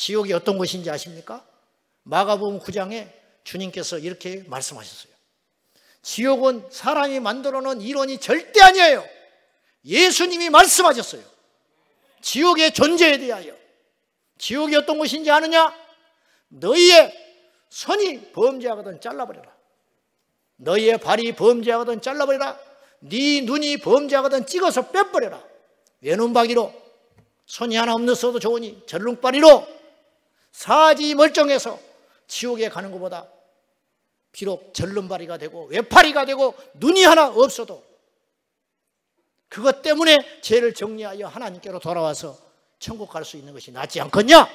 지옥이 어떤 곳인지 아십니까? 마가복음 9장에 주님께서 이렇게 말씀하셨어요. 지옥은 사람이 만들어 놓은 이론이 절대 아니에요. 예수님이 말씀하셨어요. 지옥의 존재에 대하여. 지옥이 어떤 곳인지 아느냐? 너희의 손이 범죄하거든 잘라버려라. 너희의 발이 범죄하거든 잘라버려라. 네 눈이 범죄하거든 찍어서 빼버려라. 외눈박이로 손이 하나 없어도 좋으니 절룩발이로 사지 멀쩡해서 지옥에 가는 것보다 비록 절름발이가 되고 외파리가 되고 눈이 하나 없어도 그것 때문에 죄를 정리하여 하나님께로 돌아와서 천국 갈 수 있는 것이 낫지 않겠냐?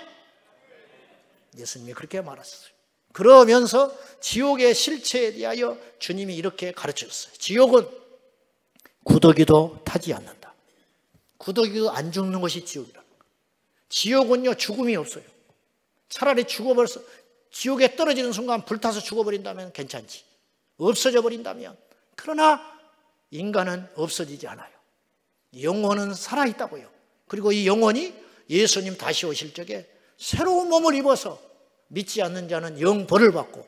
예수님이 그렇게 말하셨어요. 그러면서 지옥의 실체에 대하여 주님이 이렇게 가르치셨어요. 지옥은 구더기도 타지 않는다. 구더기도 안 죽는 것이 지옥이라. 지옥은요 죽음이 없어요. 차라리 죽어버려서 지옥에 떨어지는 순간 불타서 죽어버린다면 괜찮지. 없어져 버린다면. 그러나 인간은 없어지지 않아요. 영혼은 살아있다고요. 그리고 이 영혼이 예수님 다시 오실 적에 새로운 몸을 입어서 믿지 않는 자는 영벌을 받고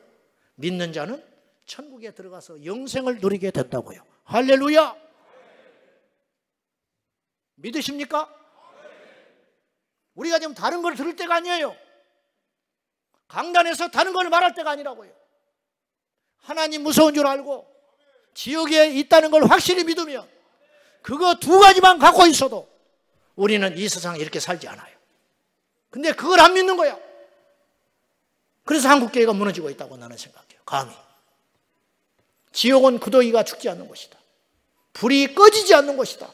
믿는 자는 천국에 들어가서 영생을 누리게 된다고요. 할렐루야! 믿으십니까? 우리가 지금 다른 걸 들을 때가 아니에요. 강단에서 다른 걸 말할 때가 아니라고요. 하나님 무서운 줄 알고 지옥에 있다는 걸 확실히 믿으면 그거 두 가지만 갖고 있어도 우리는 이 세상에 이렇게 살지 않아요. 근데 그걸 안 믿는 거야. 그래서 한국교회가 무너지고 있다고 나는 생각해요. 감히. 지옥은 구더기가 죽지 않는 곳이다. 불이 꺼지지 않는 곳이다.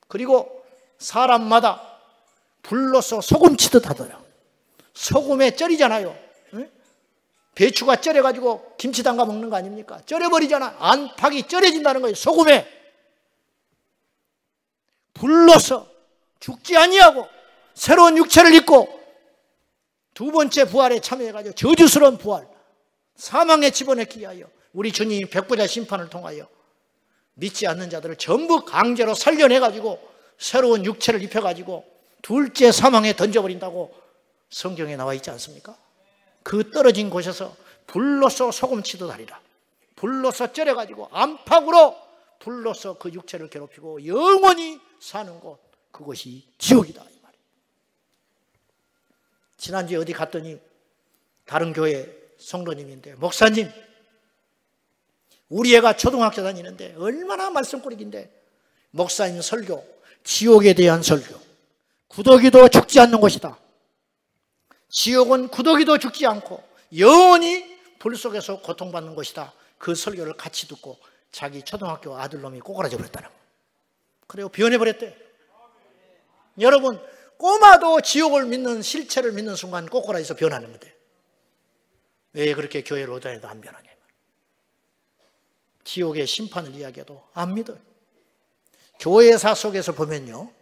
그리고 사람마다 불로서 소금 치듯 하더라. 소금에 쩔이잖아요. 응? 배추가 쩔여가지고 김치 담가 먹는 거 아닙니까? 쩔여버리잖아. 안팎이 쩔여진다는 거예요. 소금에. 불로서 죽지 아니하고 새로운 육체를 입고 두 번째 부활에 참여해가지고 저주스러운 부활, 사망에 집어넣기 위하여 우리 주님이 백보자 심판을 통하여 믿지 않는 자들을 전부 강제로 살려내가지고 새로운 육체를 입혀가지고 둘째 사망에 던져버린다고 성경에 나와 있지 않습니까? 그 떨어진 곳에서 불로서 소금치듯 하리라. 불로서 쩔여가지고 안팎으로 불로서 그 육체를 괴롭히고 영원히 사는 곳, 그것이 지옥이다 이 말이에요. 지난주에 어디 갔더니 다른 교회 성도님인데, 목사님 우리 애가 초등학교 다니는데 얼마나 말썽꾸러기인데 목사님 설교, 지옥에 대한 설교, 구더기도 죽지 않는 곳이다. 지옥은 구더기도 죽지 않고 영원히 불 속에서 고통받는 곳이다. 그 설교를 같이 듣고 자기 초등학교 아들놈이 꼬꾸라져 버렸다는 거예요. 그래요, 변해버렸대. 여러분, 꼬마도 지옥을 믿는, 실체를 믿는 순간 꼬꾸라져서 변하는 건데 왜 그렇게 교회를 오다니도 안 변하냐. 지옥의 심판을 이야기해도 안 믿어요. 교회사 속에서 보면요,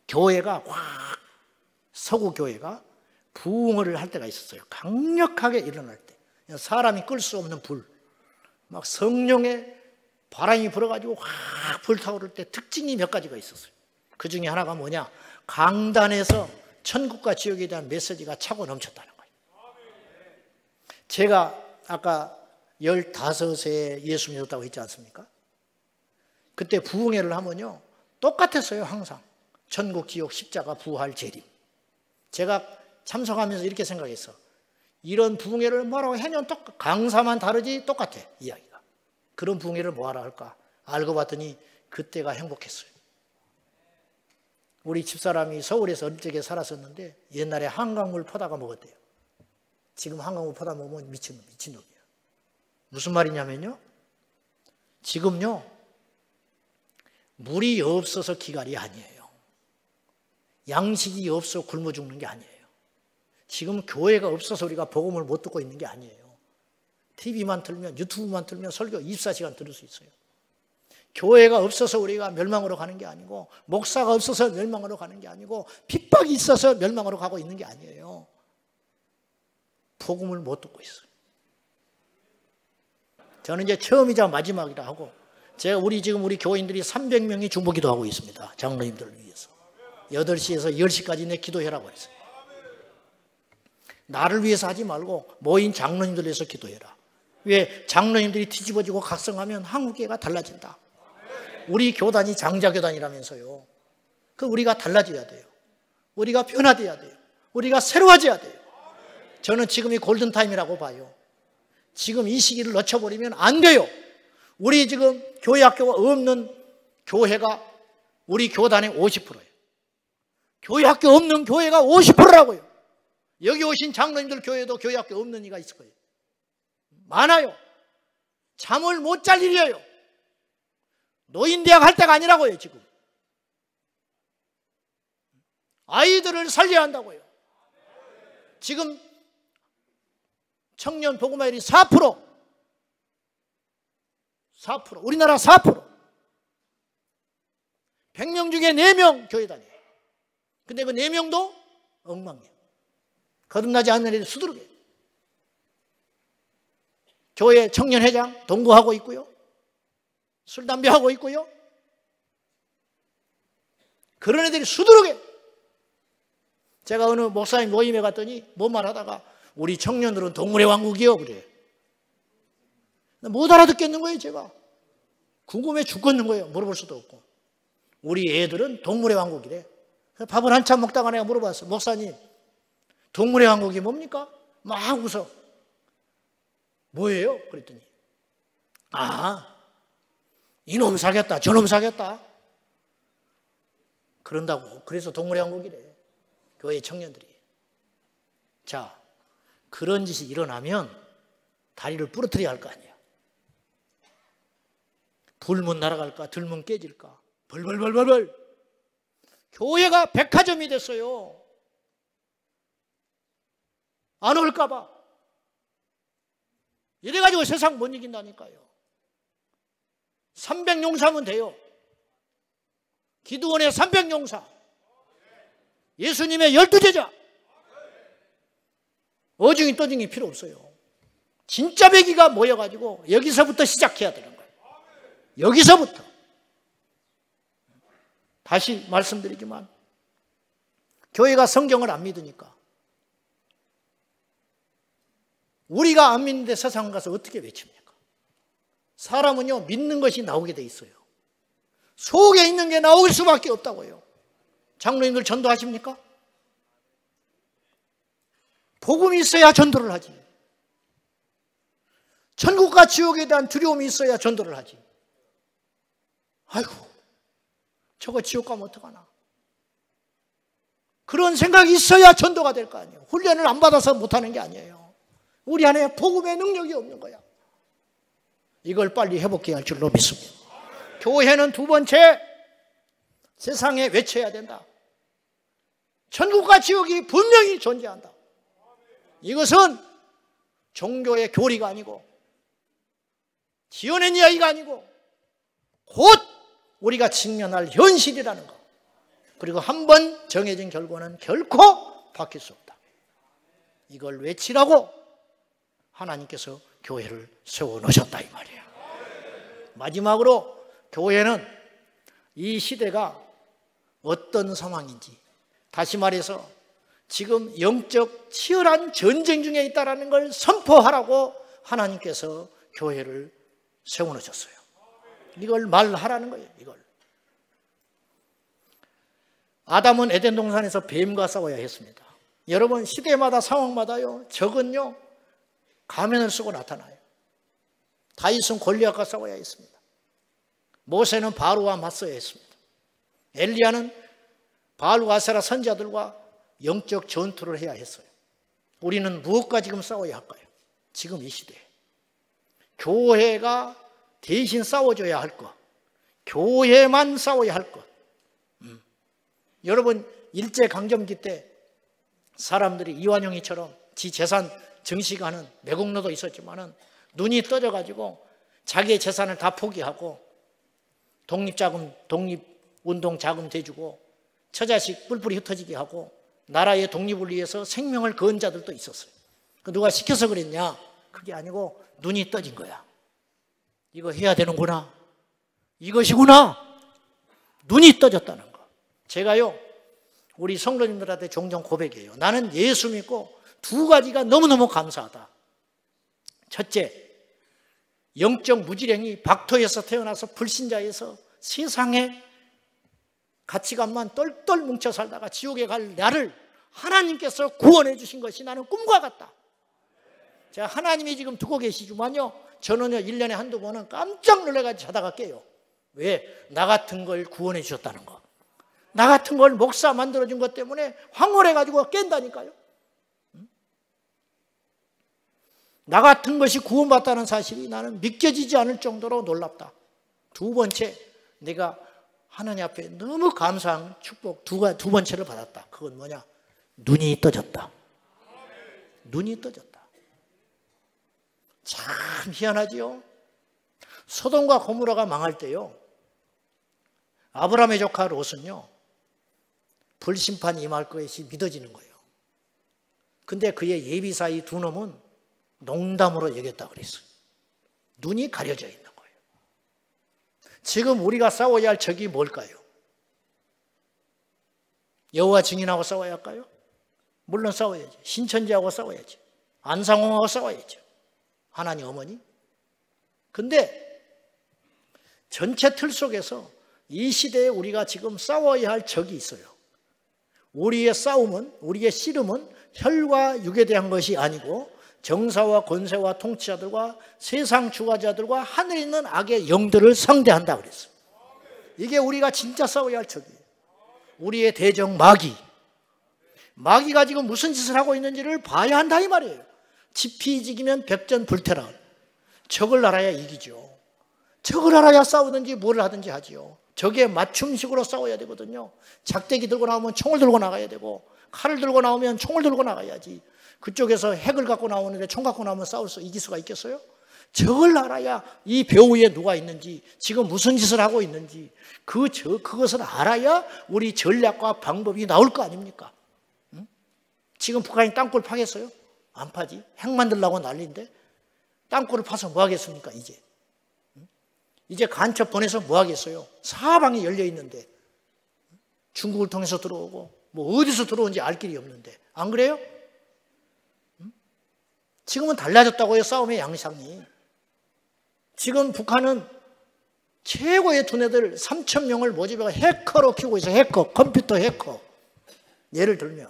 교회가 확, 서구 교회가 부흥을 할 때가 있었어요. 강력하게 일어날 때. 사람이 끌 수 없는 불, 막 성령의 바람이 불어가지고 확 불타오를 때 특징이 몇 가지가 있었어요. 그 중에 하나가 뭐냐, 강단에서 천국과 지옥에 대한 메시지가 차고 넘쳤다는 거예요. 제가 아까 15세에 예수 믿었다고 했지 않습니까? 그때 부흥회를 하면요 똑같았어요. 항상 천국, 지옥, 십자가, 부활, 재림. 제가 참석하면서 이렇게 생각했어. 이런 부흥회를 뭐라고 해년 강사만 다르지 똑같아 이야기가. 그런 부흥회를 뭐하러 할까? 알고 봤더니 그때가 행복했어요. 우리 집사람이 서울에서 어릴 적에 살았었는데 옛날에 한강물 퍼다가 먹었대요. 지금 한강물 퍼다 먹으면 미친놈이야. 무슨 말이냐면요, 지금요 물이 없어서 기갈이 아니에요. 양식이 없어 굶어 죽는 게 아니에요. 지금 교회가 없어서 우리가 복음을 못 듣고 있는 게 아니에요. TV만 틀면, 유튜브만 틀면 설교 24시간 들을 수 있어요. 교회가 없어서 우리가 멸망으로 가는 게 아니고, 목사가 없어서 멸망으로 가는 게 아니고, 핍박이 있어서 멸망으로 가고 있는 게 아니에요. 복음을 못 듣고 있어요. 저는 이제 처음이자 마지막이라 하고, 제가 지금 우리 교인들이 300명이 중보기도 하고 있습니다. 장로님들을 위해서. 8시에서 10시까지 내 기도해라고 했어요. 나를 위해서 하지 말고 모인 장로님들 위해서 기도해라. 왜? 장로님들이 뒤집어지고 각성하면 한국교회가 달라진다. 우리 교단이 장자교단이라면서요. 우리가 달라져야 돼요. 우리가 변화돼야 돼요. 우리가 새로워져야 돼요. 저는 지금이 골든타임이라고 봐요. 지금 이 시기를 놓쳐버리면 안 돼요. 우리 지금 교회 학교가 없는 교회가 우리 교단의 50%예요. 교회 학교 없는 교회가 50%라고요. 여기 오신 장로님들 교회도 교회 학교 없는 이가 있을 거예요. 많아요. 잠을 못 잘 일이에요. 노인대학 할 때가 아니라고요, 지금. 아이들을 살려야 한다고요. 지금 청년 복음화율이 4%. 우리나라 4%. 100명 중에 4명 교회 다녀요. 근데 그 4명도 엉망이에요. 거듭나지 않는 애들이 수두룩해요. 교회 청년회장 동거하고 있고요. 술, 담배 하고 있고요. 그런 애들이 수두룩해요. 제가 어느 목사님 모임에 갔더니 뭔 말하다가 우리 청년들은 동물의 왕국이요 그래요. 못 알아듣겠는 거예요. 제가 궁금해 죽겠는 거예요. 물어볼 수도 없고. 우리 애들은 동물의 왕국이래. 밥을 한참 먹다가 내가 물어봤어. 목사님 동물의 왕국이 뭡니까? 막 웃어. 뭐예요? 그랬더니 이놈 사겠다 저놈 사겠다 그런다고. 그래서 동물의 왕국이래. 교회 청년들이. 자, 그런 짓이 일어나면 다리를 부러뜨려야 할 거 아니에요. 불문 날아갈까 들문 깨질까 벌벌벌벌벌. 교회가 백화점이 됐어요. 안 올까 봐. 이래가지고 세상 못 이긴다니까요. 300용사면 돼요. 기드온의 300용사. 예수님의 12제자. 어중이 떠중이 필요 없어요. 진짜 배기가 모여가지고 여기서부터 시작해야 되는 거예요. 여기서부터. 다시 말씀드리지만 교회가 성경을 안 믿으니까 우리가 안 믿는데 세상 가서 어떻게 외칩니까? 사람은요 믿는 것이 나오게 돼 있어요. 속에 있는 게 나올 수밖에 없다고요. 장로님들 전도하십니까? 복음이 있어야 전도를 하지. 천국과 지옥에 대한 두려움이 있어야 전도를 하지. 아이고 저거 지옥 가면 어떡하나. 그런 생각이 있어야 전도가 될 거 아니에요. 훈련을 안 받아서 못하는 게 아니에요. 우리 안에 복음의 능력이 없는 거야. 이걸 빨리 회복해야 할 줄로 믿습니다. 교회는 두 번째, 세상에 외쳐야 된다. 천국과 지옥이 분명히 존재한다. 이것은 종교의 교리가 아니고 지어낸 이야기가 아니고 곧 우리가 직면할 현실이라는 것. 그리고 한 번 정해진 결과는 결코 바뀔 수 없다. 이걸 외치라고 하나님께서 교회를 세워놓으셨다 이 말이에요. 마지막으로 교회는 이 시대가 어떤 상황인지, 다시 말해서 지금 영적 치열한 전쟁 중에 있다는 걸 선포하라고 하나님께서 교회를 세워놓으셨어요. 이걸 말하라는 거예요. 이걸. 아담은 에덴 동산에서 뱀과 싸워야 했습니다. 여러분 시대마다 상황마다요 적은요 가면을 쓰고 나타나요. 다윗은 골리앗과 싸워야 했습니다. 모세는 바로와 맞서야 했습니다. 엘리야는 바알과 아세라 선지자들과 영적 전투를 해야 했어요. 우리는 무엇과 지금 싸워야 할까요? 지금 이 시대에 교회가 대신 싸워줘야 할 것, 교회만 싸워야 할 것. 여러분 일제강점기 때 사람들이 이완용이처럼 지 재산 증식하는 매국노도 있었지만은 눈이 떠져가지고 자기의 재산을 다 포기하고 독립자금, 독립운동 자금 대주고 처자식 뿔뿔이 흩어지게 하고 나라의 독립을 위해서 생명을 건 자들도 있었어요. 누가 시켜서 그랬냐? 그게 아니고 눈이 떠진 거야. 이거 해야 되는구나. 이것이구나. 눈이 떠졌다는 거. 제가요 우리 성도님들한테 종종 고백해요. 나는 예수 믿고 두 가지가 너무너무 감사하다. 첫째, 영적 무지랭이 박토에서 태어나서 불신자에서 세상에 가치관만 똘똘 뭉쳐 살다가 지옥에 갈 나를 하나님께서 구원해 주신 것이 나는 꿈과 같다. 제가 하나님이 지금 두고 계시지만요, 저는요 1년에 한두 번은 깜짝 놀라가지고 자다가 깨요. 왜? 나 같은 걸 구원해 주셨다는 거. 나 같은 걸 목사 만들어준 것 때문에 황홀해가지고 깬다니까요. 나 같은 것이 구원받다는 사실이 나는 믿겨지지 않을 정도로 놀랍다. 두 번째, 내가 하나님 앞에 너무 감사한 축복 두 번째를 받았다. 그건 뭐냐? 눈이 떠졌다. 눈이 떠졌다. 참 희한하지요. 소돔과 고모라가 망할 때요, 아브라함의 조카 롯은요 불심판이 임할 것이 믿어지는 거예요. 근데 그의 예비사이 두 놈은 농담으로 여겼다 그랬어요. 눈이 가려져 있는 거예요. 지금 우리가 싸워야 할 적이 뭘까요? 여호와 증인하고 싸워야 할까요? 물론 싸워야죠. 신천지하고 싸워야죠. 안상홍하고 싸워야죠. 하나님 어머니. 근데 전체 틀 속에서 이 시대에 우리가 지금 싸워야 할 적이 있어요. 우리의 싸움은, 우리의 씨름은 혈과 육에 대한 것이 아니고 정사와 권세와 통치자들과 세상 주관자들과 하늘에 있는 악의 영들을 상대한다 그랬어요. 이게 우리가 진짜 싸워야 할 적이에요. 우리의 대적 마귀가 지금 무슨 짓을 하고 있는지를 봐야 한다 이 말이에요. 지피지기면 백전불태라. 적을 알아야 이기죠. 적을 알아야 싸우든지 뭘 하든지 하지요. 적에 맞춤식으로 싸워야 되거든요. 작대기 들고 나오면 총을 들고 나가야 되고, 칼을 들고 나오면 총을 들고 나가야지. 그쪽에서 핵을 갖고 나오는데 총 갖고 나오면 이길 수가 있겠어요? 적을 알아야 이 배후에 누가 있는지, 지금 무슨 짓을 하고 있는지, 그것을 알아야 우리 전략과 방법이 나올 거 아닙니까? 응? 지금 북한이 땅굴 파겠어요? 안 파지. 핵 만들려고 난리인데 땅굴을 파서 뭐 하겠습니까? 이제 간첩 보내서 뭐 하겠어요? 사방이 열려 있는데, 중국을 통해서 들어오고 뭐 어디서 들어온지 알 길이 없는데, 안 그래요? 지금은 달라졌다고요. 싸움의 양상이. 지금 북한은 최고의 두뇌들 3,000명을 모집해서 해커로 키우고 있어요. 해커, 컴퓨터 해커. 예를 들면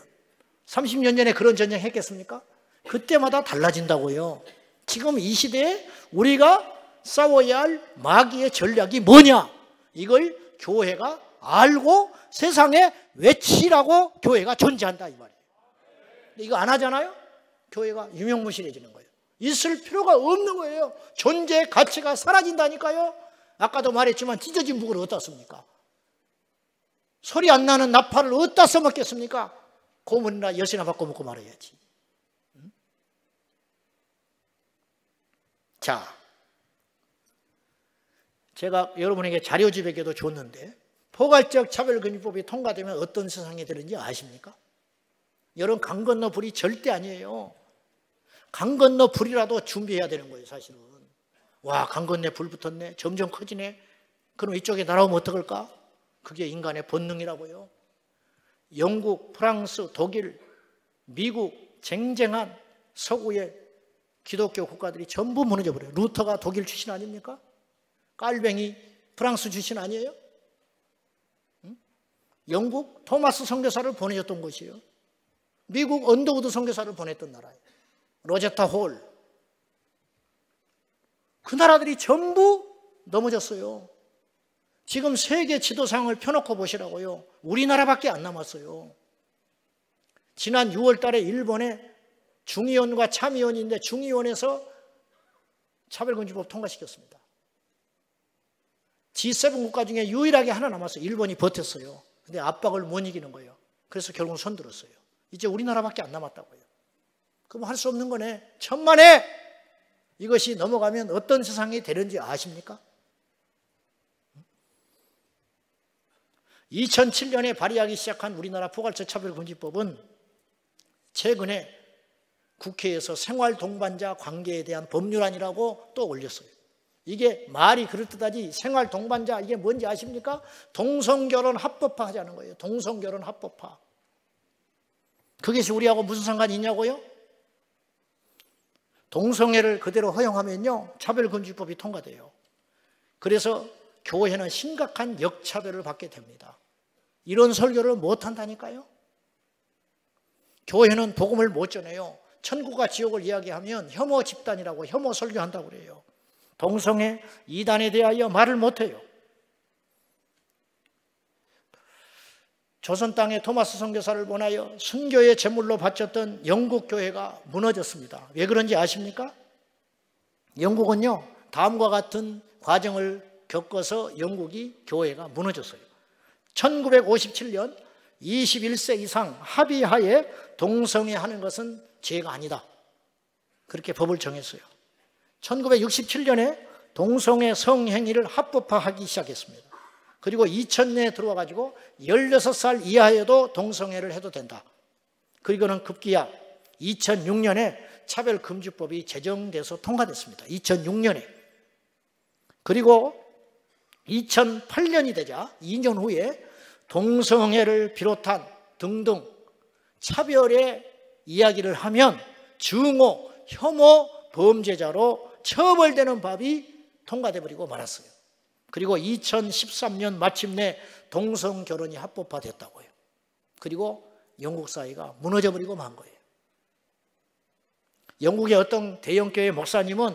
30년 전에 그런 전쟁 했겠습니까? 그때마다 달라진다고요. 지금 이 시대에 우리가 싸워야 할 마귀의 전략이 뭐냐? 이걸 교회가 알고 세상에 외치라고 교회가 존재한다 이 말이에요. 이거 안 하잖아요? 교회가 유명무실해지는 거예요. 있을 필요가 없는 거예요. 존재의 가치가 사라진다니까요. 아까도 말했지만 찢어진 묵을 어디다 씁니까? 소리 안 나는 나팔을 어디다 써먹겠습니까? 고문이나 엿이나 바꿔 먹고 말아야지. 자, 제가 여러분에게 자료집에게도 줬는데, 포괄적 차별금지법이 통과되면 어떤 세상이 되는지 아십니까? 여러분, 강 건너 불이 절대 아니에요. 강 건너 불이라도 준비해야 되는 거예요, 사실은. 와, 강 건너에 불 붙었네. 점점 커지네. 그럼 이쪽에 날아오면 어떡할까? 그게 인간의 본능이라고요. 영국, 프랑스, 독일, 미국, 쟁쟁한 서구의 기독교 국가들이 전부 무너져 버려요. 루터가 독일 출신 아닙니까? 깔뱅이 프랑스 출신 아니에요? 응? 영국 토마스 선교사를 보내줬던 곳이에요. 미국 언더우드 선교사를 보냈던 나라예요. 로제타 홀. 그 나라들이 전부 넘어졌어요. 지금 세계 지도상을 펴놓고 보시라고요. 우리나라밖에 안 남았어요. 지난 6월 달에 일본에 중의원과 참의원인데 중의원에서 차별금지법 통과시켰습니다. G7 국가 중에 유일하게 하나 남았어요. 일본이 버텼어요. 근데 압박을 못 이기는 거예요. 그래서 결국 손들었어요. 이제 우리나라밖에 안 남았다고요. 그럼 할 수 없는 거네. 천만에 이것이 넘어가면 어떤 세상이 되는지 아십니까? 2007년에 발의하기 시작한 우리나라 포괄적 차별금지법은 최근에 국회에서 생활동반자 관계에 대한 법률안이라고 또 올렸어요. 이게 말이 그럴듯하지 생활동반자 이게 뭔지 아십니까? 동성결혼 합법화 하자는 거예요. 동성결혼 합법화. 그것이 우리하고 무슨 상관이 있냐고요? 동성애를 그대로 허용하면요, 차별금지법이 통과돼요. 그래서 교회는 심각한 역차별을 받게 됩니다. 이런 설교를 못한다니까요. 교회는 복음을 못 전해요. 천국과 지옥을 이야기하면 혐오 집단이라고 혐오 설교한다고 그래요. 동성애 이단에 대하여 말을 못해요. 조선 땅의 토마스 선교사를 보내어 순교의 제물로 바쳤던 영국 교회가 무너졌습니다. 왜 그런지 아십니까? 영국은요, 다음과 같은 과정을 겪어서 영국이 교회가 무너졌어요. 1957년 21세 이상 합의하에 동성애하는 것은 죄가 아니다. 그렇게 법을 정했어요. 1967년에 동성애 성행위를 합법화하기 시작했습니다. 그리고 2000년에 들어와 가지고 16살 이하여도 동성애를 해도 된다. 그리고는 급기야 2006년에 차별금지법이 제정돼서 통과됐습니다. 2006년에. 그리고 2008년이 되자 2년 후에 동성애를 비롯한 등등 차별의 이야기를 하면 증오, 혐오 범죄자로 처벌되는 법이 통과돼 버리고 말았어요. 그리고 2013년 마침내 동성결혼이 합법화됐다고요. 그리고 영국 사회가 무너져 버리고 만 거예요. 영국의 어떤 대형교회 목사님은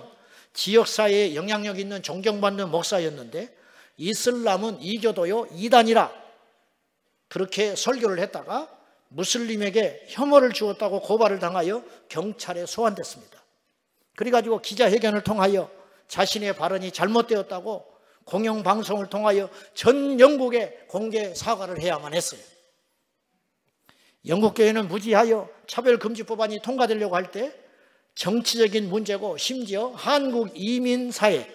지역사회에 영향력 있는 존경받는 목사였는데 이슬람은 이교도요 이단이라 그렇게 설교를 했다가 무슬림에게 혐오를 주었다고 고발을 당하여 경찰에 소환됐습니다. 그래가지고 기자회견을 통하여 자신의 발언이 잘못되었다고 공영방송을 통하여 전 영국에 공개 사과를 해야만 했어요. 영국교회는 무지하여 차별금지법안이 통과되려고 할 때 정치적인 문제고 심지어 한국 이민사회,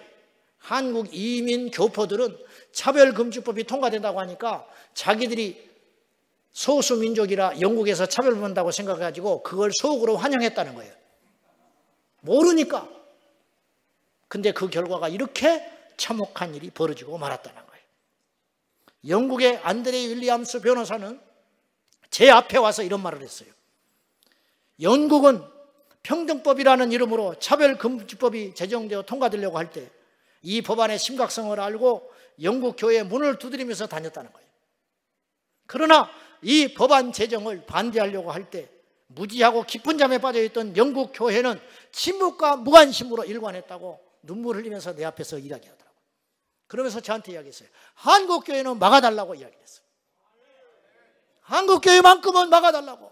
한국 이민교포들은 차별금지법이 통과된다고 하니까 자기들이 소수민족이라 영국에서 차별받는다고 생각해가지고 그걸 속으로 환영했다는 거예요. 모르니까. 근데 그 결과가 이렇게 참혹한 일이 벌어지고 말았다는 거예요. 영국의 안드레이 윌리엄스 변호사는 제 앞에 와서 이런 말을 했어요. 영국은 평등법이라는 이름으로 차별금지법이 제정되어 통과되려고 할 때 이 법안의 심각성을 알고 영국 교회에 문을 두드리면서 다녔다는 거예요. 그러나 이 법안 제정을 반대하려고 할 때 무지하고 깊은 잠에 빠져있던 영국 교회는 침묵과 무관심으로 일관했다고 눈물 흘리면서 내 앞에서 이야기하더라고요. 그러면서 저한테 이야기했어요. 한국 교회는 막아달라고 이야기했어요. 한국 교회만큼은 막아달라고.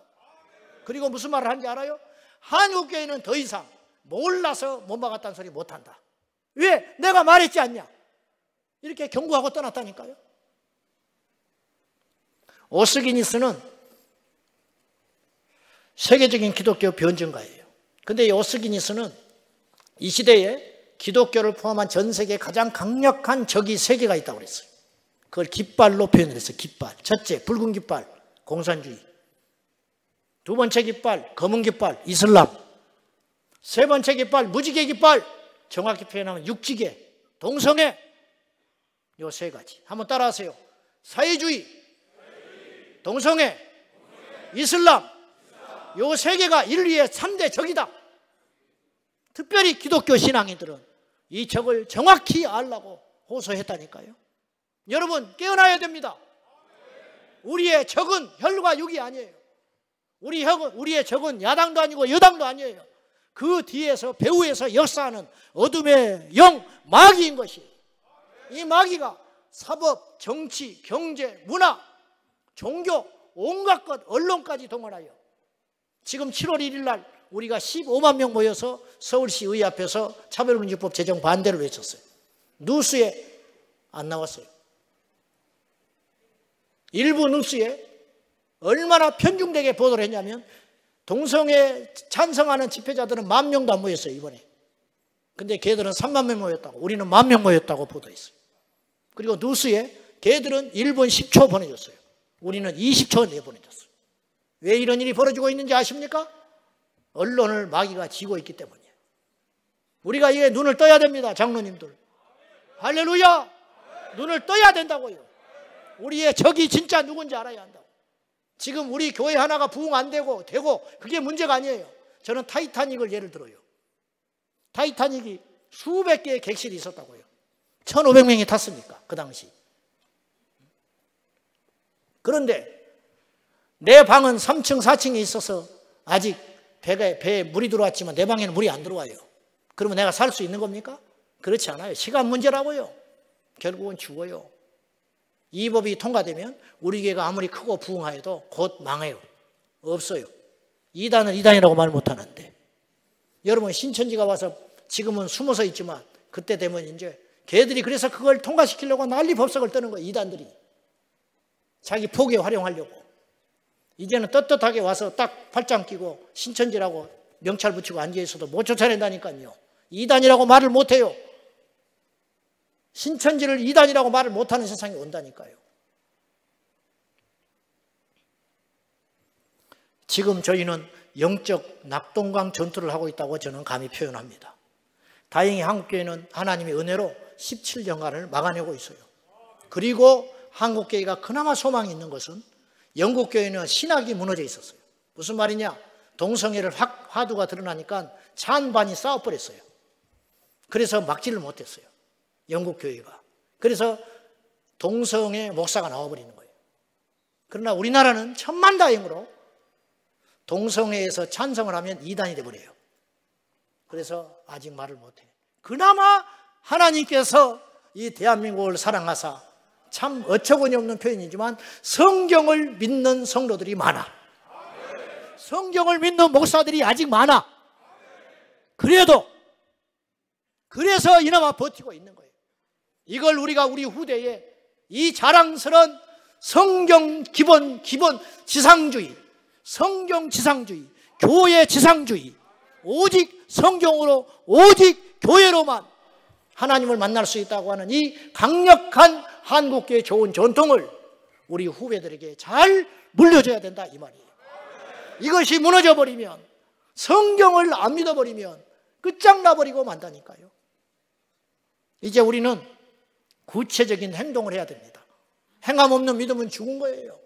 그리고 무슨 말을 하는지 알아요? 한국 교회는 더 이상 몰라서 못 막았다는 소리 못한다. 왜? 내가 말했지 않냐? 이렇게 경고하고 떠났다니까요. 오스기니스는 세계적인 기독교 변증가예요. 근데 이 오스기니스는 이 시대에 기독교를 포함한 전 세계에 가장 강력한 적이 세 개가 있다고 그랬어요. 그걸 깃발로 표현을 했어요. 깃발. 첫째, 붉은 깃발, 공산주의. 두 번째 깃발, 검은 깃발, 이슬람. 세 번째 깃발, 무지개 깃발. 정확히 표현하면 육지계, 동성애. 요 세 가지. 한번 따라하세요. 사회주의, 동성애, 이슬람. 요 세 개가 인류의 3대 적이다. 특별히 기독교 신앙인들은 이 적을 정확히 알라고 호소했다니까요. 여러분 깨어나야 됩니다. 우리의 적은 혈과 육이 아니에요. 우리의 적은 야당도 아니고 여당도 아니에요. 그 뒤에서 배후에서 역사하는 어둠의 영 마귀인 것이, 이 마귀가 사법, 정치, 경제, 문화, 종교, 온갖 것, 언론까지 동원하여 지금 7월 1일 날 우리가 15만 명 모여서 서울시 의회 앞에서 차별금지법 제정 반대를 외쳤어요. 뉴스에 안 나왔어요. 일부 뉴스에 얼마나 편중되게 보도를 했냐면 동성애 찬성하는 집회자들은 10,000명도 안 모였어요, 이번에. 근데 걔들은 3만 명 모였다고, 우리는 10,000명 모였다고 보도했어요. 그리고 뉴스에 걔들은 1분 10초 보내줬어요. 우리는 20초 내보내줬어요. 왜 이런 일이 벌어지고 있는지 아십니까? 언론을 마귀가 쥐고 있기 때문이에요. 우리가 이게 눈을 떠야 됩니다, 장로님들. 할렐루야! 눈을 떠야 된다고요. 우리의 적이 진짜 누군지 알아야 한다고. 지금 우리 교회 하나가 부흥 안 되고 그게 문제가 아니에요. 저는 타이타닉을 예를 들어요. 타이타닉이 수백 개의 객실이 있었다고요. 1,500명이 탔으니까 그 당시. 그런데 내 방은 3층 4층에 있어서 아직 배에 물이 들어왔지만 내 방에는 물이 안 들어와요. 그러면 내가 살 수 있는 겁니까? 그렇지 않아요. 시간 문제라고요. 결국은 죽어요. 이 법이 통과되면 우리 교회가 아무리 크고 부흥하여도 곧 망해요. 없어요. 이단은 이단이라고 말 못하는데. 여러분 신천지가 와서 지금은 숨어서 있지만 그때 되면 이제 걔들이 그래서 그걸 통과시키려고 난리 법석을 떠는 거예요. 이단들이. 자기 포기에 활용하려고. 이제는 떳떳하게 와서 딱 팔짱 끼고 신천지라고 명찰 붙이고 앉아있어도 못 쫓아낸다니까요. 이단이라고 말을 못해요. 신천지를 이단이라고 말을 못하는 세상이 온다니까요. 지금 저희는 영적 낙동강 전투를 하고 있다고 저는 감히 표현합니다. 다행히 한국교회는 하나님의 은혜로 17년간을 막아내고 있어요. 그리고 한국교회가 그나마 소망이 있는 것은 영국교회는 신학이 무너져 있었어요. 무슨 말이냐? 동성애를 화두가 드러나니까 찬반이 싸워버렸어요. 그래서 막지를 못했어요. 영국교회가. 그래서 동성애 목사가 나와버리는 거예요. 그러나 우리나라는 천만다행으로 동성애에서 찬성을 하면 이단이 돼버려요. 그래서 아직 말을 못해. 그나마 하나님께서 이 대한민국을 사랑하사, 참 어처구니 없는 표현이지만 성경을 믿는 성도들이 많아. 성경을 믿는 목사들이 아직 많아. 그래서 이나마 버티고 있는 거예요. 이걸 우리가 우리 후대에 이 자랑스러운 성경 기본 지상주의, 성경 지상주의, 교회 지상주의, 오직 성경으로, 오직 교회로만 하나님을 만날 수 있다고 하는 이 강력한 한국교회의 좋은 전통을 우리 후배들에게 잘 물려줘야 된다 이 말이에요. 이것이 무너져버리면, 성경을 안 믿어버리면 끝장나버리고 만다니까요. 이제 우리는 구체적인 행동을 해야 됩니다. 행함 없는 믿음은 죽은 거예요.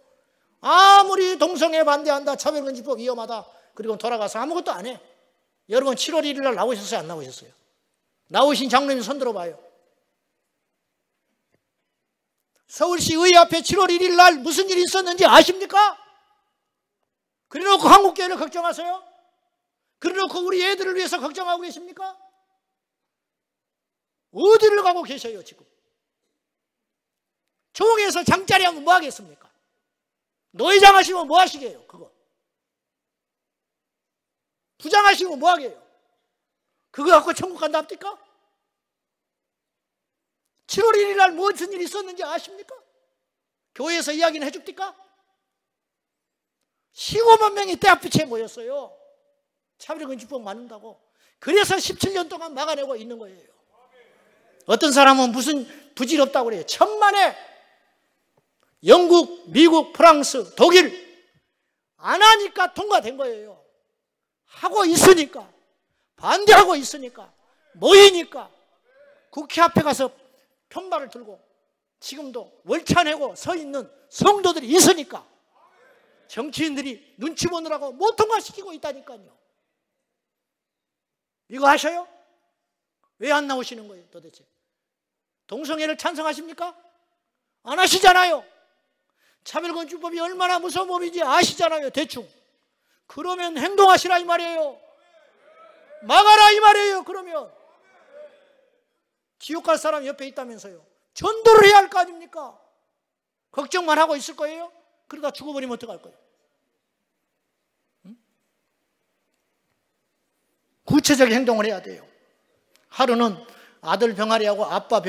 아무리 동성애 반대한다, 차별금지법 위험하다, 그리고 돌아가서 아무것도 안 해. 여러분 7월 1일 날 나오셨어요? 안 나오셨어요? 나오신 장로님 손 들어봐요. 서울시 의회 앞에 7월 1일 날 무슨 일이 있었는지 아십니까? 그래놓고 한국교회를 걱정하세요? 그래놓고 우리 애들을 위해서 걱정하고 계십니까? 어디를 가고 계셔요 지금? 종에서 장자리 하면 뭐 하겠습니까? 노회장 하시면 뭐 하시게요 그거? 부장 하시면 뭐 하게요? 그거 갖고 천국 간다 합니까? 7월 1일 날 무슨 일이 있었는지 아십니까? 교회에서 이야기는 해줍니까? 15만 명이 때 앞에 모였어요. 차별금지법 만든다고. 그래서 17년 동안 막아내고 있는 거예요. 어떤 사람은 무슨 부질없다고 그래요. 천만에 영국, 미국, 프랑스, 독일 안 하니까 통과된 거예요. 하고 있으니까, 반대하고 있으니까, 모이니까 국회 앞에 가서 편말을 들고 지금도 월차 내고 서 있는 성도들이 있으니까 정치인들이 눈치 보느라고 못 통과시키고 있다니까요. 이거 아셔요? 왜 안 나오시는 거예요 도대체? 동성애를 찬성하십니까? 안 하시잖아요. 차별금지법이 얼마나 무서운 법인지 아시잖아요 대충. 그러면 행동하시라 이 말이에요. 막아라 이 말이에요. 그러면 지옥 갈 사람 옆에 있다면서요. 전도를 해야 할 거 아닙니까? 걱정만 하고 있을 거예요? 그러다 죽어버리면 어떡할 거예요? 응? 구체적인 행동을 해야 돼요. 하루는 아들 병아리하고 아빠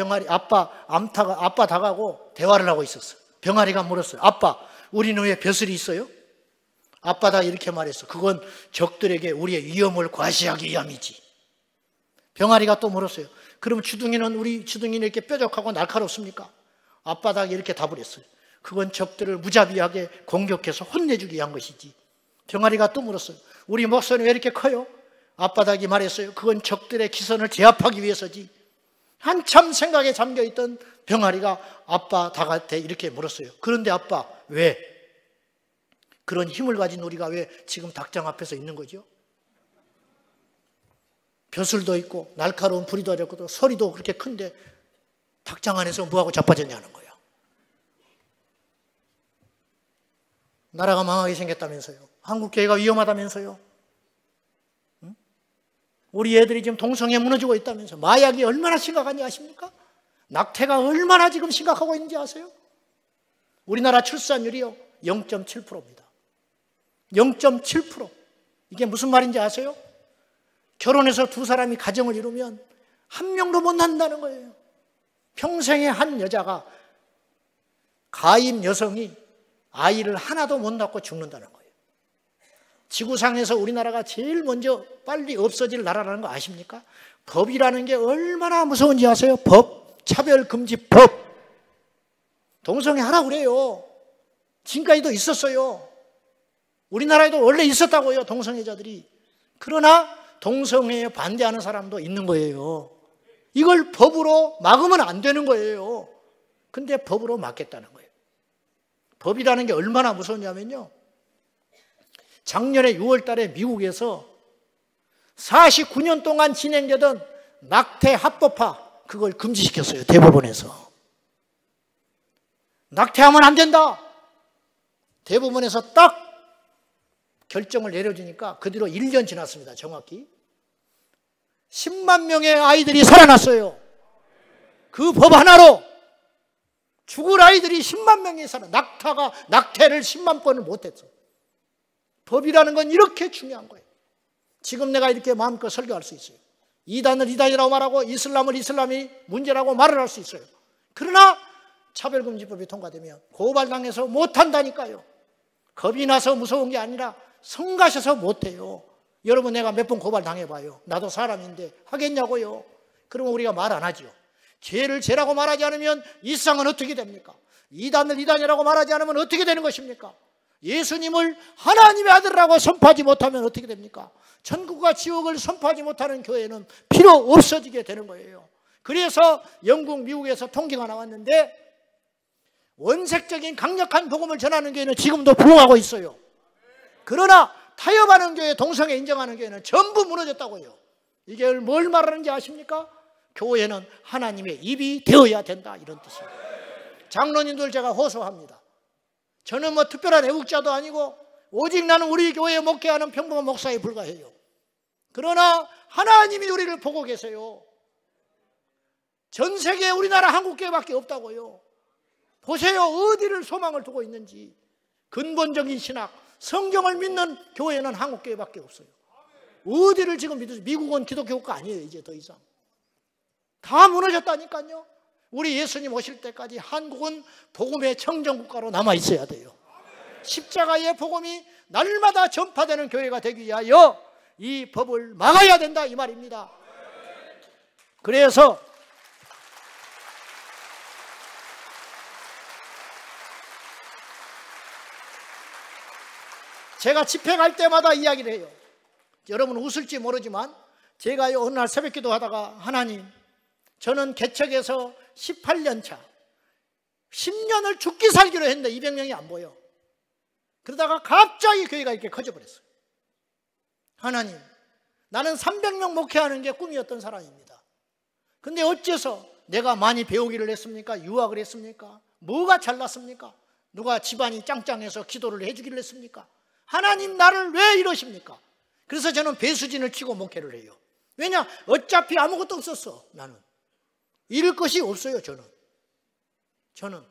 닭하고 대화를 하고 있었어. 병아리가 물었어요. 아빠, 우리는 왜 벼슬이 있어요? 아빠 닭 이렇게 말했어. 그건 적들에게 우리의 위험을 과시하기 위함이지. 병아리가 또 물었어요. 그럼 주둥이는 우리 주둥이는 이렇게 뾰족하고 날카롭습니까? 아빠 닭이 이렇게 답을 했어요. 그건 적들을 무자비하게 공격해서 혼내주기 위한 것이지. 병아리가 또 물었어요. 우리 목소리는 왜 이렇게 커요? 아빠 닭이 말했어요. 그건 적들의 기선을 제압하기 위해서지. 한참 생각에 잠겨있던 병아리가 아빠 닭한테 이렇게 물었어요. 그런데 아빠, 왜? 그런 힘을 가진 우리가 왜 지금 닭장 앞에서 있는 거죠? 벼슬도 있고 날카로운 부리도 있고 소리도 그렇게 큰데 닭장 안에서 뭐하고 자빠졌냐는 거야. 나라가 망하게 생겼다면서요. 한국교회가 위험하다면서요. 응? 우리 애들이 지금 동성애 무너지고 있다면서. 마약이 얼마나 심각한지 아십니까? 낙태가 얼마나 지금 심각하고 있는지 아세요? 우리나라 출산율이요 0.7%입니다. 0.7%. 이게 무슨 말인지 아세요? 결혼해서 두 사람이 가정을 이루면 한 명도 못 낳는다는 거예요. 평생에 한 여자가, 가임 여성이 아이를 하나도 못 낳고 죽는다는 거예요. 지구상에서 우리나라가 제일 먼저 빨리 없어질 나라라는 거 아십니까? 법이라는 게 얼마나 무서운지 아세요? 법, 차별금지법. 동성애 하라고 그래요. 지금까지도 있었어요. 우리나라에도 원래 있었다고요, 동성애자들이. 그러나 동성애에 반대하는 사람도 있는 거예요. 이걸 법으로 막으면 안 되는 거예요. 근데 법으로 막겠다는 거예요. 법이라는 게 얼마나 무서우냐면요, 작년에 6월 달에 미국에서 49년 동안 진행되던 낙태 합법화, 그걸 금지시켰어요, 대법원에서. 낙태하면 안 된다. 대법원에서 딱 결정을 내려주니까 그 뒤로 1년 지났습니다, 정확히. 10만 명의 아이들이 살아났어요. 그 법 하나로 죽을 아이들이 10만 명이 낙태를 10만 번을 못했어. 법이라는 건 이렇게 중요한 거예요. 지금 내가 이렇게 마음껏 설교할 수 있어요. 이단을 이단이라고 말하고 이슬람을 이슬람이 문제라고 말을 할 수 있어요. 그러나 차별금지법이 통과되면 고발당해서 못한다니까요. 겁이 나서 무서운 게 아니라 성가셔서 못해요. 여러분, 내가 몇 번 고발당해봐요. 나도 사람인데 하겠냐고요. 그러면 우리가 말 안 하죠. 죄를 죄라고 말하지 않으면 이 세상은 어떻게 됩니까? 이단을 이단이라고 말하지 않으면 어떻게 되는 것입니까? 예수님을 하나님의 아들이라고 선포하지 못하면 어떻게 됩니까? 천국과 지옥을 선포하지 못하는 교회는 필요 없어지게 되는 거예요. 그래서 영국, 미국에서 통계가 나왔는데 원색적인 강력한 복음을 전하는 교회는 지금도 부흥하고 있어요. 그러나 타협하는 교회, 동성애 인정하는 교회는 전부 무너졌다고요. 이게 뭘 말하는지 아십니까? 교회는 하나님의 입이 되어야 된다, 이런 뜻이에요. 장로님들 제가 호소합니다. 저는 뭐 특별한 애국자도 아니고 오직 나는 우리 교회에 목회하는 평범한 목사에 불과해요. 그러나 하나님이 우리를 보고 계세요. 전 세계에 우리나라 한국교회밖에 없다고요. 보세요, 어디를 소망을 두고 있는지. 근본적인 신학, 성경을 믿는 교회는 한국교회밖에 없어요. 어디를 지금 믿으세요? 미국은 기독교국가 아니에요, 이제 더 이상. 다 무너졌다니까요. 우리 예수님 오실 때까지 한국은 복음의 청정국가로 남아있어야 돼요. 십자가의 복음이 날마다 전파되는 교회가 되기 위하여 이 법을 막아야 된다, 이 말입니다. 그래서 제가 집회 갈 때마다 이야기를 해요. 여러분 웃을지 모르지만 제가 어느 날 새벽기도 하다가, 하나님, 저는 개척에서 18년 차 10년을 죽기 살기로 했는데 200명이 안 보여. 그러다가 갑자기 교회가 이렇게 커져버렸어요. 하나님, 나는 300명 목회하는 게 꿈이었던 사람입니다. 근데 어째서 내가 많이 배우기를 했습니까? 유학을 했습니까? 뭐가 잘났습니까? 누가 집안이 짱짱해서 기도를 해주기를 했습니까? 하나님, 나를 왜 이러십니까? 그래서 저는 배수진을 치고 목회를 해요. 왜냐? 어차피 아무것도 없었어. 나는 잃을 것이 없어요. 저는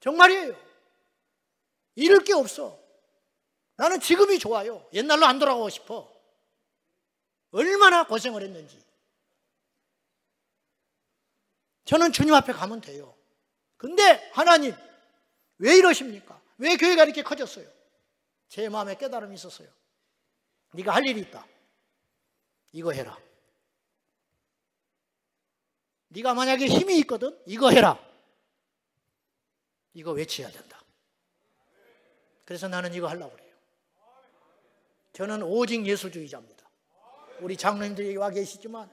정말이에요. 잃을 게 없어. 나는 지금이 좋아요. 옛날로 안 돌아가고 싶어. 얼마나 고생을 했는지. 저는 주님 앞에 가면 돼요. 근데 하나님, 왜 이러십니까? 왜 교회가 이렇게 커졌어요? 제 마음에 깨달음이 있었어요. 네가 할 일이 있다. 이거 해라. 네가 만약에 힘이 있거든, 이거 해라. 이거 외쳐야 된다. 그래서 나는 이거 하려고 그래요. 저는 오직 예수주의자입니다. 우리 장로님들이 와 계시지만,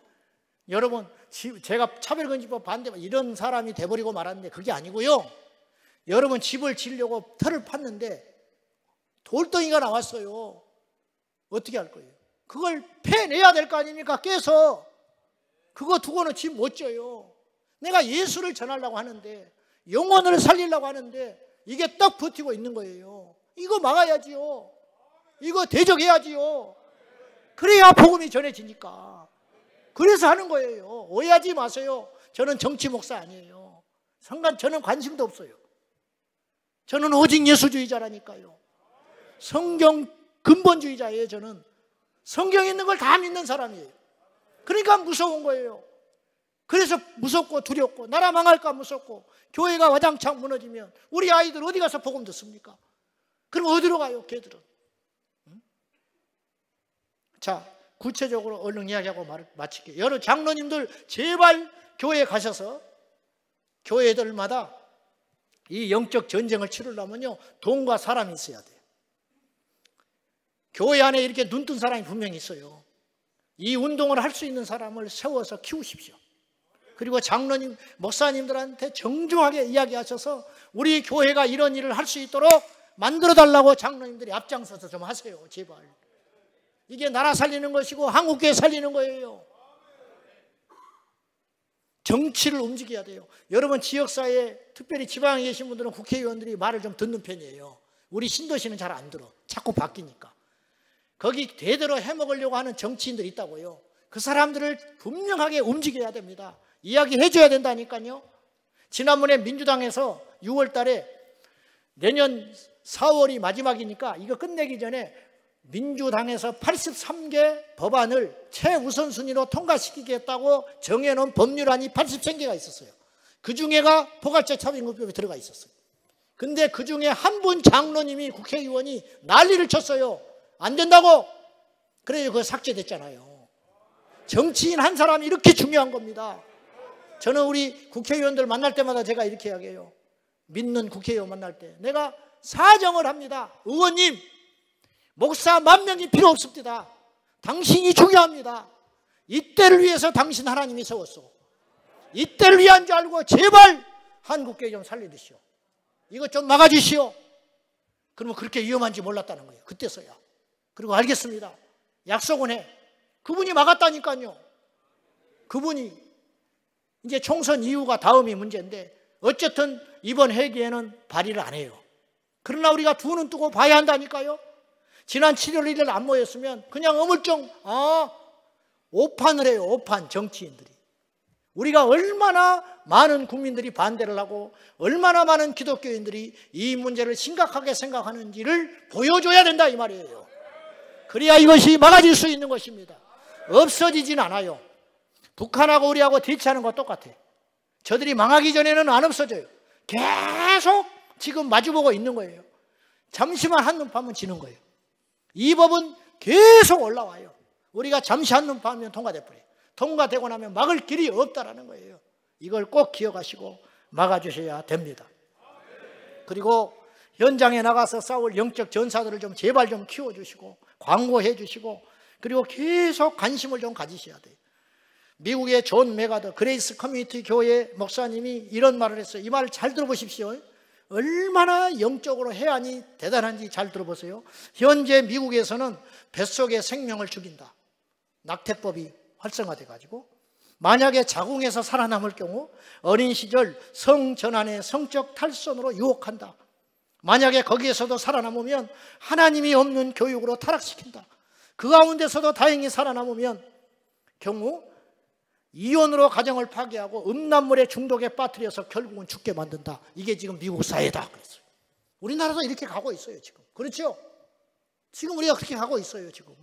여러분, 제가 차별금지법 반대 이런 사람이 돼버리고 말았는데 그게 아니고요. 여러분, 집을 지으려고 터를 팠는데 돌덩이가 나왔어요. 어떻게 할 거예요? 그걸 패내야 될 거 아닙니까? 깨서. 그거 두고는 집 못 져요. 내가 예수를 전하려고 하는데, 영혼을 살리려고 하는데 이게 딱 버티고 있는 거예요. 이거 막아야지요. 이거 대적해야지요. 그래야 복음이 전해지니까. 그래서 하는 거예요. 오해하지 마세요. 저는 정치 목사 아니에요. 저는 관심도 없어요. 저는 오직 예수주의자라니까요. 성경 근본주의자예요. 저는 성경에 있는 걸 다 믿는 사람이에요. 그러니까 무서운 거예요. 그래서 무섭고 두렵고, 나라 망할까 무섭고, 교회가 와장창 무너지면 우리 아이들 어디 가서 복음 듣습니까? 그럼 어디로 가요, 걔들은? 자, 구체적으로 얼른 이야기하고 마칠게요. 여러 장로님들 제발 교회에 가셔서 교회들마다 이 영적 전쟁을 치르려면요, 돈과 사람이 있어야 돼요. 교회 안에 이렇게 눈뜬 사람이 분명히 있어요. 이 운동을 할 수 있는 사람을 세워서 키우십시오. 그리고 장로님, 목사님들한테 정중하게 이야기하셔서 우리 교회가 이런 일을 할 수 있도록 만들어달라고 장로님들이 앞장서서 좀 하세요. 제발. 이게 나라 살리는 것이고 한국교회 살리는 거예요. 정치를 움직여야 돼요. 여러분 지역사회에, 특별히 지방에 계신 분들은 국회의원들이 말을 좀 듣는 편이에요. 우리 신도시는 잘 안 들어. 자꾸 바뀌니까. 거기 대대로 해먹으려고 하는 정치인들이 있다고요. 그 사람들을 분명하게 움직여야 됩니다. 이야기해 줘야 된다니까요. 지난번에 민주당에서 6월 달에 내년 4월이 마지막이니까 이거 끝내기 전에 민주당에서 83개 법안을 최우선순위로 통과시키겠다고 정해놓은 법률안이 83개가 있었어요. 그 중에가 포괄적 차별임금법에 들어가 있었어요. 근데 그 중에 한 분 장로님이, 국회의원이 난리를 쳤어요. 안 된다고. 그래서 그거 삭제됐잖아요. 정치인 한 사람이 이렇게 중요한 겁니다. 저는 우리 국회의원들 만날 때마다 제가 이렇게 이야기해요. 믿는 국회의원 만날 때 내가 사정을 합니다. 의원님, 목사 10,000명이 필요 없습니다. 당신이 중요합니다. 이때를 위해서 당신 하나님이 세웠어. 이때를 위한 줄 알고 제발 한국교회 좀 살려주시오. 이것 좀 막아주시오. 그러면 그렇게 위험한지 몰랐다는 거예요. 그때서야. 그리고 알겠습니다. 약속은 해. 그분이 막았다니까요. 그분이. 이제 총선 이후가 다음이 문제인데 어쨌든 이번 회기에는 발의를 안 해요. 그러나 우리가 두 눈 뜨고 봐야 한다니까요. 지난 7월 1일 안 모였으면 그냥 어물쩡 오판을 해요. 오판, 정치인들이. 우리가 얼마나 많은 국민들이 반대를 하고 얼마나 많은 기독교인들이 이 문제를 심각하게 생각하는지를 보여줘야 된다 이 말이에요. 그래야 이것이 막아질 수 있는 것입니다. 없어지진 않아요. 북한하고 우리하고 대치하는 거 똑같아. 저들이 망하기 전에는 안 없어져요. 계속 지금 마주보고 있는 거예요. 잠시만 한눈 파면 지는 거예요. 이 법은 계속 올라와요. 우리가 잠시 한눈 파면 통과돼 버려요. 통과되고 나면 막을 길이 없다라는 거예요. 이걸 꼭 기억하시고 막아주셔야 됩니다. 그리고 현장에 나가서 싸울 영적 전사들을 좀 제발 좀 키워주시고 광고해 주시고 그리고 계속 관심을 좀 가지셔야 돼요. 미국의 존 메가더 그레이스 커뮤니티 교회 목사님이 이런 말을 했어요. 이 말을 잘 들어보십시오. 얼마나 영적으로 해안이 대단한지 잘 들어보세요. 현재 미국에서는 뱃속에 생명을 죽인다. 낙태법이 활성화돼 가지고 만약에 자궁에서 살아남을 경우 어린 시절 성전환의 성적 탈선으로 유혹한다. 만약에 거기에서도 살아남으면 하나님이 없는 교육으로 타락시킨다. 그 가운데서도 다행히 살아남으면 경우 이혼으로 가정을 파괴하고 음란물에 중독에 빠뜨려서 결국은 죽게 만든다. 이게 지금 미국 사회다 그랬어요. 우리나라도 이렇게 가고 있어요 지금. 그렇죠? 지금 우리가 그렇게 가고 있어요 지금.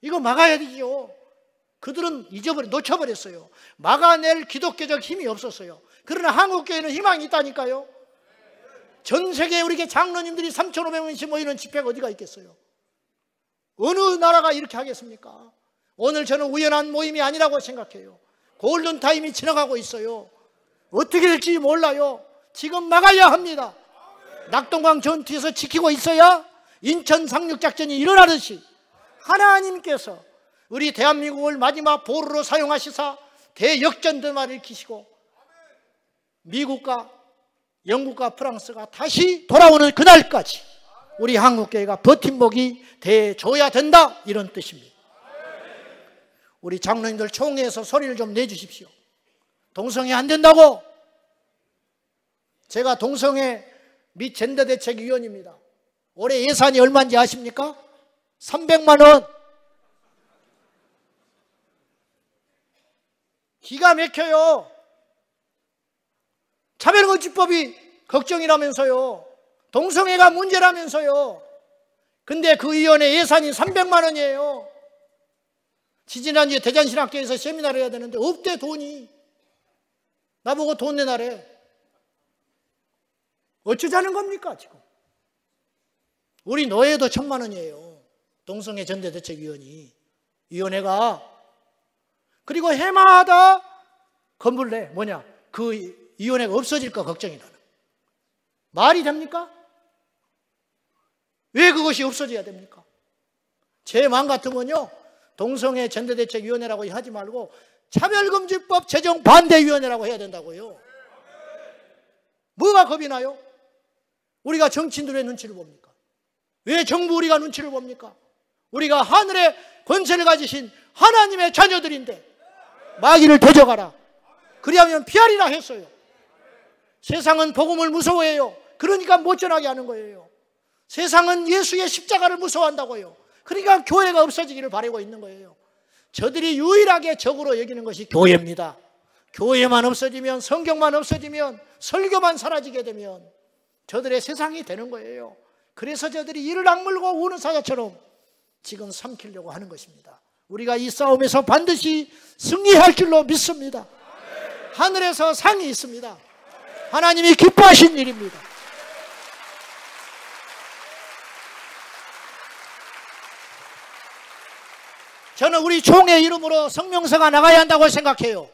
이거 막아야 되죠. 그들은 놓쳐버렸어요. 막아낼 기독교적 힘이 없었어요. 그러나 한국교회는 희망이 있다니까요. 전 세계에 우리 장로님들이 3,500명씩 모이는 집회가 어디가 있겠어요? 어느 나라가 이렇게 하겠습니까? 오늘 저는 우연한 모임이 아니라고 생각해요. 골든타임이 지나가고 있어요. 어떻게 될지 몰라요. 지금 막아야 합니다. 낙동강 전투에서 지키고 있어야 인천 상륙작전이 일어나듯이 하나님께서 우리 대한민국을 마지막 보루로 사용하시사 대역전들만 일으키시고 미국과 영국과 프랑스가 다시 돌아오는 그날까지 우리 한국교회가 버팀목이 돼줘야 된다 이런 뜻입니다. 우리 장로님들 총회에서 소리를 좀 내주십시오. 동성애 안 된다고. 제가 동성애 및 젠더대책위원입니다. 올해 예산이 얼마인지 아십니까? 300만 원. 기가 막혀요. 차별금지법이 걱정이라면서요. 동성애가 문제라면서요. 근데 그 위원회 예산이 300만 원이에요. 지지난주에 대전신학교에서 세미나를 해야 되는데 없대 돈이. 나보고 돈 내놔래. 어쩌자는 겁니까 지금. 우리 노예도 1,000만 원이에요. 동성애 전대대책위원회가. 그리고 해마다 건물 내 뭐냐 그 위원회가 없어질까 걱정이 나는. 말이 됩니까? 왜 그것이 없어져야 됩니까? 제 마음 같으면요 동성애 전대대책위원회라고 하지 말고 차별금지법 제정반대위원회라고 해야 된다고요. 뭐가 겁이 나요? 우리가 정치인들의 눈치를 봅니까? 왜 정부 우리가 눈치를 봅니까? 우리가 하늘의 권세를 가지신 하나님의 자녀들인데 마귀를 대적하라. 그리하면 피하리라 했어요. 세상은 복음을 무서워해요. 그러니까 못 전하게 하는 거예요. 세상은 예수의 십자가를 무서워한다고요. 그러니까 교회가 없어지기를 바라고 있는 거예요. 저들이 유일하게 적으로 여기는 것이 교회입니다. 교회만 없어지면, 성경만 없어지면, 설교만 사라지게 되면 저들의 세상이 되는 거예요. 그래서 저들이 이를 악물고 우는 사자처럼 지금 삼키려고 하는 것입니다. 우리가 이 싸움에서 반드시 승리할 줄로 믿습니다. 하늘에서 상이 있습니다. 하나님이 기뻐하신 일입니다. 저는 우리 총회 이름으로 성명서가 나가야 한다고 생각해요.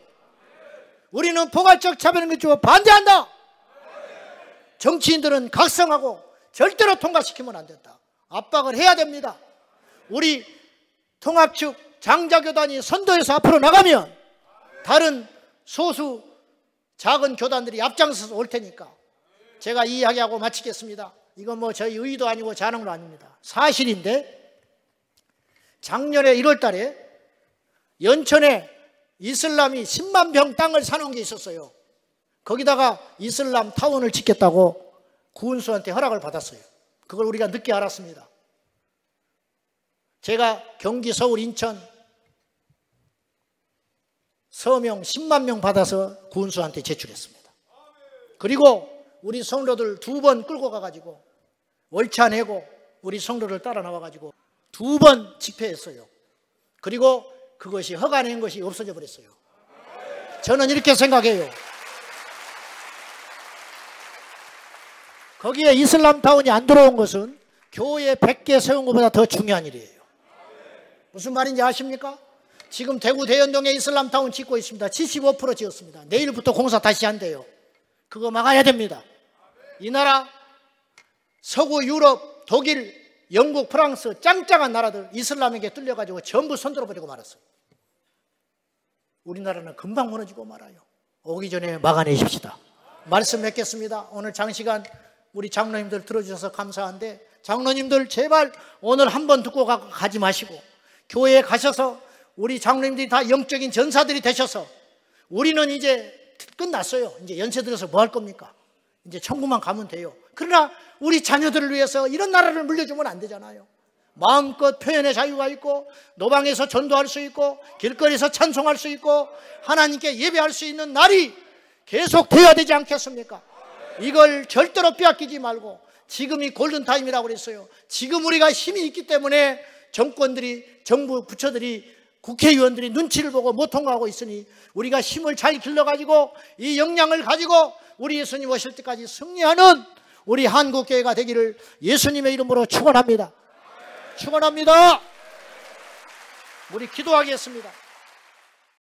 우리는 포괄적 차별금지법 반대한다. 정치인들은 각성하고 절대로 통과시키면 안 된다. 압박을 해야 됩니다. 우리 통합측 장자교단이 선도해서 앞으로 나가면 다른 소수 작은 교단들이 앞장서서 올 테니까. 제가 이 이야기하고 마치겠습니다. 이건 뭐 저희 의도 아니고 자랑도 아닙니다. 사실인데 작년에 1월 달에 연천에 이슬람이 10만 평 땅을 사놓은 게 있었어요. 거기다가 이슬람 타운을 짓겠다고 구은수한테 허락을 받았어요. 그걸 우리가 늦게 알았습니다. 제가 경기, 서울, 인천 서명 10만 명 받아서 구은수한테 제출했습니다. 그리고 우리 성도들 2번 끌고 가가지고 월차 내고 우리 성도를 따라 나와가지고 2번 집회했어요. 그리고 그것이 허가낸 것이 없어져 버렸어요. 저는 이렇게 생각해요. 거기에 이슬람타운이 안 들어온 것은 교회 100개 세운 것보다 더 중요한 일이에요. 무슨 말인지 아십니까? 지금 대구 대연동에 이슬람타운 짓고 있습니다. 75% 지었습니다. 내일부터 공사 다시 한대요. 그거 막아야 됩니다. 이 나라 서구 유럽, 독일, 영국, 프랑스 짱짱한 나라들 이슬람에게 뚫려가지고 전부 손들어버리고 말았어요. 우리나라는 금방 무너지고 말아요. 오기 전에 막아내십시다. 말씀 맺겠습니다. 오늘 장시간 우리 장로님들 들어주셔서 감사한데 장로님들 제발 오늘 한번 듣고 가지 마시고 교회에 가셔서 우리 장로님들이 다 영적인 전사들이 되셔서 우리는 이제 끝났어요. 이제 연세 들어서 뭐 할 겁니까? 이제 천국만 가면 돼요. 그러나 우리 자녀들을 위해서 이런 나라를 물려주면 안 되잖아요. 마음껏 표현의 자유가 있고 노방에서 전도할 수 있고 길거리에서 찬송할 수 있고 하나님께 예배할 수 있는 날이 계속 돼야 되지 않겠습니까? 이걸 절대로 빼앗기지 말고 지금이 골든타임이라고 그랬어요. 지금 우리가 힘이 있기 때문에 정권들이, 정부 부처들이, 국회의원들이 눈치를 보고 못 통과하고 있으니 우리가 힘을 잘 길러가지고 이 역량을 가지고 우리 예수님 오실 때까지 승리하는 우리 한국교회가 되기를 예수님의 이름으로 축원합니다. 축원합니다. 우리 기도하겠습니다.